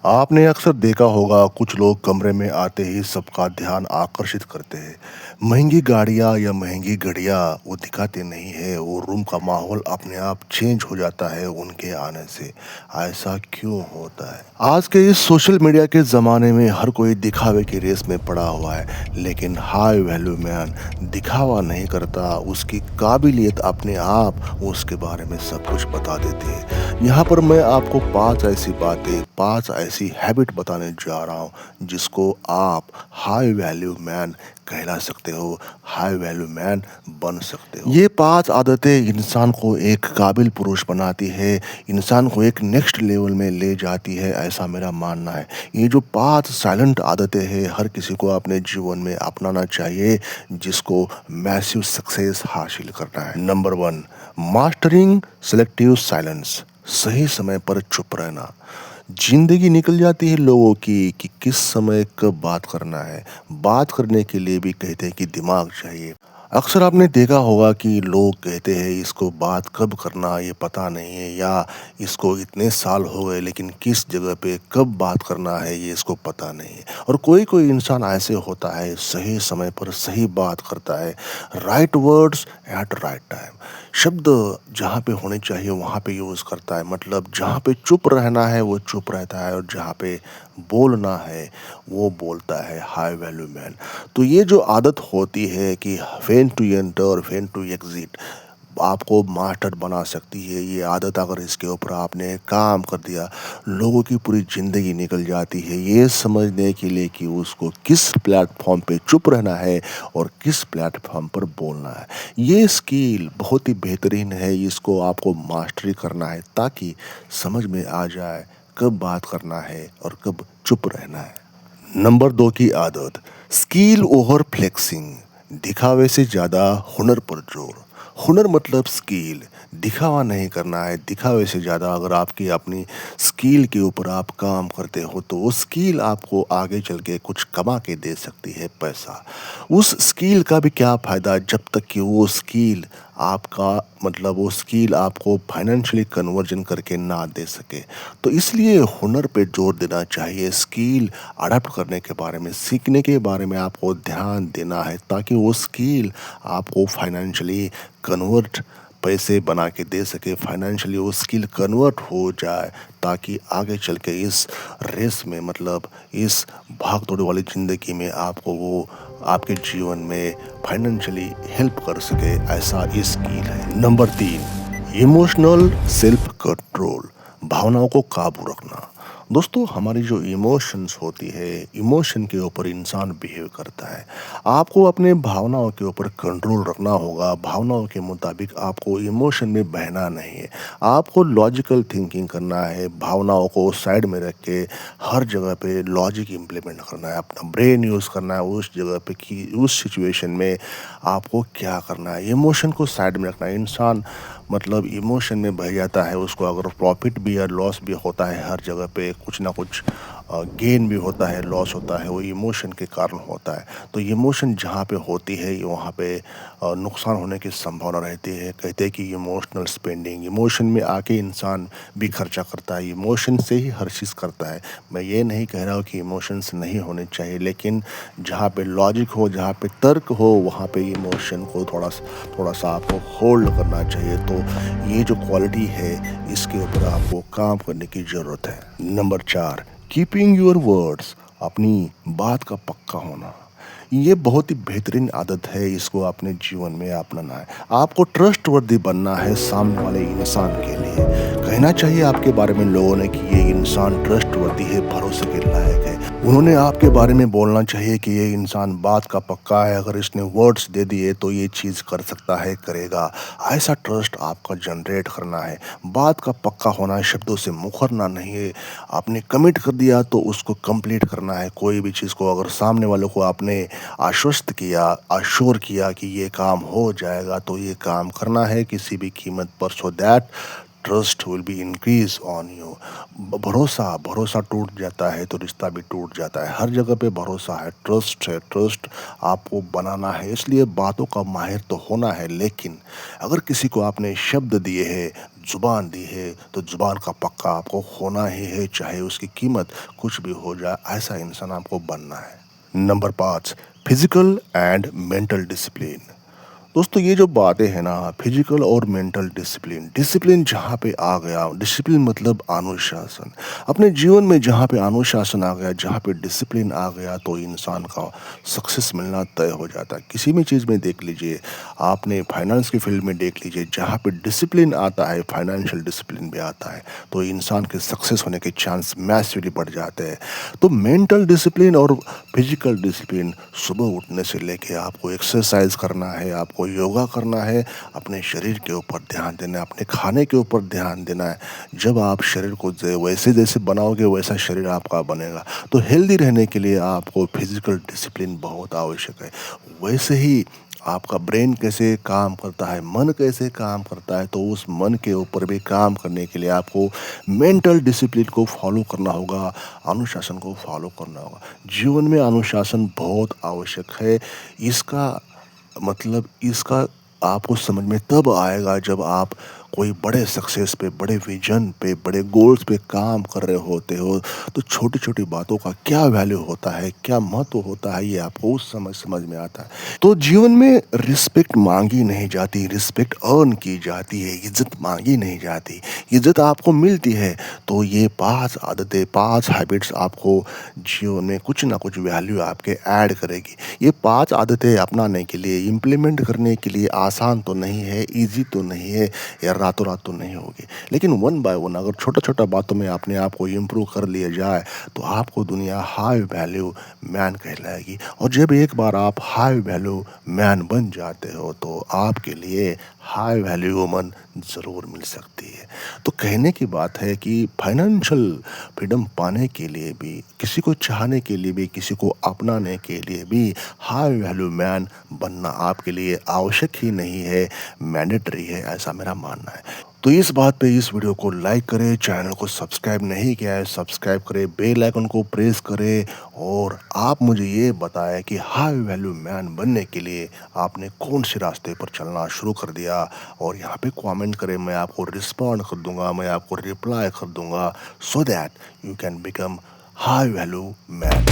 आपने अक्सर देखा होगा कुछ लोग कमरे में आते ही सबका ध्यान आकर्षित करते हैं। महंगी गाड़ियाँ या महंगी घड़ियाँ वो दिखाते नहीं है, वो रूम का माहौल अपने आप चेंज हो जाता है उनके आने से। ऐसा क्यों होता है? आज के इस सोशल मीडिया के ज़माने में हर कोई दिखावे की रेस में पड़ा हुआ है, लेकिन हाई वैल्यू मैन दिखावा नहीं करता, उसकी काबिलियत अपने आप उसके बारे में सब कुछ बता देती है। यहाँ पर मैं आपको 5 ऐसी बातें, 5 ऐसी हैबिट बताने जा रहा हूँ, जिसको आप हाई वैल्यू मैन कहला सकते हो, हाई वैल्यू मैन बन सकते हो। ये 5 आदतें इंसान को एक काबिल पुरुष बनाती है, इंसान को एक नेक्स्ट लेवल में ले जाती है, ऐसा मेरा मानना है। ये जो 5 साइलेंट आदतें हैं, हर किसी को अपने जीवन में अपनाना चाहिए, जिसको मैसिव सक्सेस हासिल करना है। Number 1, mastering selective silence. सही समय पर चुप रहना। जिंदगी निकल जाती है लोगों की कि किस समय कब बात करना है। बात करने के लिए भी कहते हैं कि दिमाग चाहिए। अक्सर आपने देखा होगा कि लोग कहते हैं इसको बात कब करना ये पता नहीं है, या इसको इतने साल हो गए लेकिन किस जगह पे कब बात करना है ये इसको पता नहीं है। और कोई कोई इंसान ऐसे होता है, सही समय पर सही बात करता है, right words eight right time. शब्द जहाँ पे होने चाहिए वहाँ पे यूज़ करता है, मतलब जहाँ पे चुप रहना है वो चुप रहता है, और जहाँ पे बोलना है वो बोलता है। High value man. तो ये जो आदत होती है कि when to enter when to exit, आपको मास्टर बना सकती है। ये आदत अगर इसके ऊपर आपने काम कर दिया, लोगों की पूरी ज़िंदगी निकल जाती है ये समझने के लिए कि उसको किस प्लेटफ़ॉर्म पे चुप रहना है और किस प्लेटफ़ॉर्म पर बोलना है। ये स्किल बहुत ही बेहतरीन है, इसको आपको मास्टरी करना है ताकि समझ में आ जाए कब बात करना है और कब चुप रहना है। नंबर 2 की आदत, स्किल ओवर फ्लेक्सिंग। दिखावे से ज़्यादा हुनर पर जोर। हुनर मतलब स्किल, दिखावा नहीं करना है। दिखावे से ज़्यादा अगर आपकी अपनी स्किल के ऊपर आप काम करते हो तो वो स्किल आपको आगे चल के कुछ कमा के दे सकती है पैसा। उस स्किल का भी क्या फ़ायदा जब तक कि वो स्किल आपका, मतलब वो स्किल आपको फाइनेंशियली कन्वर्जन करके ना दे सके। तो इसलिए हुनर पे जोर देना चाहिए, स्किल अडॉप्ट करने के बारे में, सीखने के बारे में आपको ध्यान देना है ताकि वो स्किल आपको फाइनेंशियली कन्वर्ट, पैसे बना के दे सके, फाइनेंशियली वो स्किल कन्वर्ट हो जाए, ताकि आगे चल के इस रेस में, मतलब इस भाग दौड़ वाली ज़िंदगी में आपको वो आपके जीवन में फाइनेंशियली हेल्प कर सके, ऐसा ये स्किल है। Number 3, emotional self control. भावनाओं को काबू रखना। दोस्तों, हमारी जो इमोशंस होती है, इमोशन के ऊपर इंसान बिहेव करता है। आपको अपने भावनाओं के ऊपर कंट्रोल रखना होगा। भावनाओं के मुताबिक आपको इमोशन में बहना नहीं है। आपको लॉजिकल थिंकिंग करना है, भावनाओं को साइड में रख के हर जगह पे लॉजिक इम्प्लीमेंट करना है, अपना ब्रेन यूज़ करना है उस जगह पे कि उस सिचुएशन में आपको क्या करना है। इमोशन को साइड में रखना है। इंसान, मतलब इमोशन में बह जाता है, उसको अगर प्रॉफिट भी या लॉस भी होता है, हर जगह पे कुछ ना कुछ गेन भी होता है, लॉस होता है, वो इमोशन के कारण होता है। तो इमोशन जहाँ पे होती है वहाँ पे नुकसान होने की संभावना रहती है। कहते हैं कि इमोशनल स्पेंडिंग, इमोशन में आके इंसान भी खर्चा करता है, इमोशन से ही हर चीज़ करता है। मैं ये नहीं कह रहा हूँ कि इमोशंस नहीं होने चाहिए, लेकिन जहाँ पे लॉजिक हो, जहाँ पे तर्क हो, वहाँ पे इमोशन को थोड़ा सा आपको होल्ड करना चाहिए। तो ये जो क्वालिटी है, इसके ऊपर आपको काम करने की ज़रूरत है। Number 4, keeping your words. अपनी बात का पक्का होना। ये बहुत ही बेहतरीन आदत है, इसको अपने जीवन में अपनाना है। आपको ट्रस्टवर्दी बनना है सामने वाले इंसान के लिए। कहना चाहिए आपके बारे में लोगों ने कि ये इंसान ट्रस्टवर्दी है, भरोसे के लायक है। उन्होंने आपके बारे में बोलना चाहिए कि ये इंसान बात का पक्का है, अगर इसने वर्ड्स दे दिए तो ये चीज़ कर सकता है, करेगा। ऐसा ट्रस्ट आपका जनरेट करना है। बात का पक्का होना है, शब्दों से मुकरना नहीं है। आपने कमिट कर दिया तो उसको कंप्लीट करना है। कोई भी चीज़ को अगर सामने वालों को आपने आश्वस्त किया, अश्योर किया कि ये काम हो जाएगा, तो ये काम करना है किसी भी कीमत पर, so that trust will be increase on you. भरोसा भरोसा टूट जाता है तो रिश्ता भी टूट जाता है। हर जगह पे भरोसा है, ट्रस्ट है, ट्रस्ट आपको बनाना है। इसलिए बातों का माहिर तो होना है, लेकिन अगर किसी को आपने शब्द दिए हैं, ज़ुबान दी है तो ज़ुबान का पक्का आपको होना ही है, चाहे उसकी कीमत कुछ भी हो जाए, ऐसा इंसान आपको बनना है। Number 5, physical and mental discipline. दोस्तों ये जो बातें हैं ना, फिजिकल और मेंटल डिसिप्लिन, डिसिप्लिन जहाँ पे आ गया, डिसिप्लिन मतलब अनुशासन। अपने जीवन में जहाँ पे अनुशासन आ गया, जहाँ पे डिसिप्लिन आ गया, तो इंसान का सक्सेस मिलना तय हो जाता है। किसी भी चीज़ में देख लीजिए, आपने फाइनेंस की फील्ड में देख लीजिए, जहाँ पे डिसिप्लिन आता है, फाइनेंशियल डिसिप्लिन भी आता है, तो इंसान के सक्सेस होने के चांस मैसिवली बढ़ जाते हैं। तो मेंटल डिसिप्लिन और फिजिकल डिसिप्लिन, सुबह उठने से लेके आपको एक्सरसाइज करना है, आपको योगा करना है, अपने शरीर के ऊपर ध्यान देना है, अपने खाने के ऊपर ध्यान देना है। जब आप शरीर को वैसे जैसे बनाओगे वैसा शरीर आपका बनेगा। तो हेल्दी रहने के लिए आपको फिजिकल डिसिप्लिन बहुत आवश्यक है। वैसे ही आपका ब्रेन कैसे काम करता है, मन कैसे काम करता है, तो उस मन के ऊपर भी काम करने के लिए आपको मेंटल डिसिप्लिन को फॉलो करना होगा, अनुशासन को फॉलो करना होगा। जीवन में अनुशासन बहुत आवश्यक है। इसका मतलब इसका आपको समझ में तब आएगा जब आप कोई बड़े सक्सेस पे, बड़े विजन पे, बड़े गोल्स पे काम कर रहे होते हो, तो छोटी-छोटी बातों का क्या वैल्यू होता है, क्या महत्व होता है, ये आपको उस समय समझ में आता है। तो जीवन में रिस्पेक्ट माँगी नहीं जाती, रिस्पेक्ट अर्न की जाती है, इज़्ज़त माँगी नहीं जाती। इज़्ज़त आपको मिलती है, तो ये 5 आदतें, 5 हैबिट्स आपको जीवन में कुछ ना कुछ वैल्यू आपके ऐड करेगी। ये 5 आदतें अपनाने के लिए, इम्प्लीमेंट करने के लिए आसान तो नहीं है, ईज़ी तो नहीं है, या रातों-रात तो नहीं होगी। लेकिन वन बाय वन अगर छोटा-छोटा बातों में अपने आप को इम्प्रूव कर लिया जाए, तो आपको दुनिया हाई वैल्यू मैन कहलाएगी। और जब एक बार आप हाई वैल्यू मैन बन जाते हो, तो आपके लिए हाई वैल्यू वुमन ज़रूर मिल सकती है। तो कहने की बात है कि फाइनेंशियल फ्रीडम पाने के लिए भी, किसी को चाहने के लिए भी, किसी को अपनाने के लिए भी हाई वैल्यू मैन बनना आपके लिए आवश्यक ही नहीं है, मैंडेटरी है, ऐसा मेरा मानना है। तो इस बात पे इस वीडियो को लाइक करें, चैनल को सब्सक्राइब नहीं किया है सब्सक्राइब करें, बेल आइकन को प्रेस करें, और आप मुझे ये बताएं कि हाई वैल्यू मैन बनने के लिए आपने कौन से रास्ते पर चलना शुरू कर दिया, और यहाँ पे कमेंट करें, मैं आपको रिस्पॉन्ड कर दूंगा, मैं आपको रिप्लाई कर दूंगा, so that you can become high value man.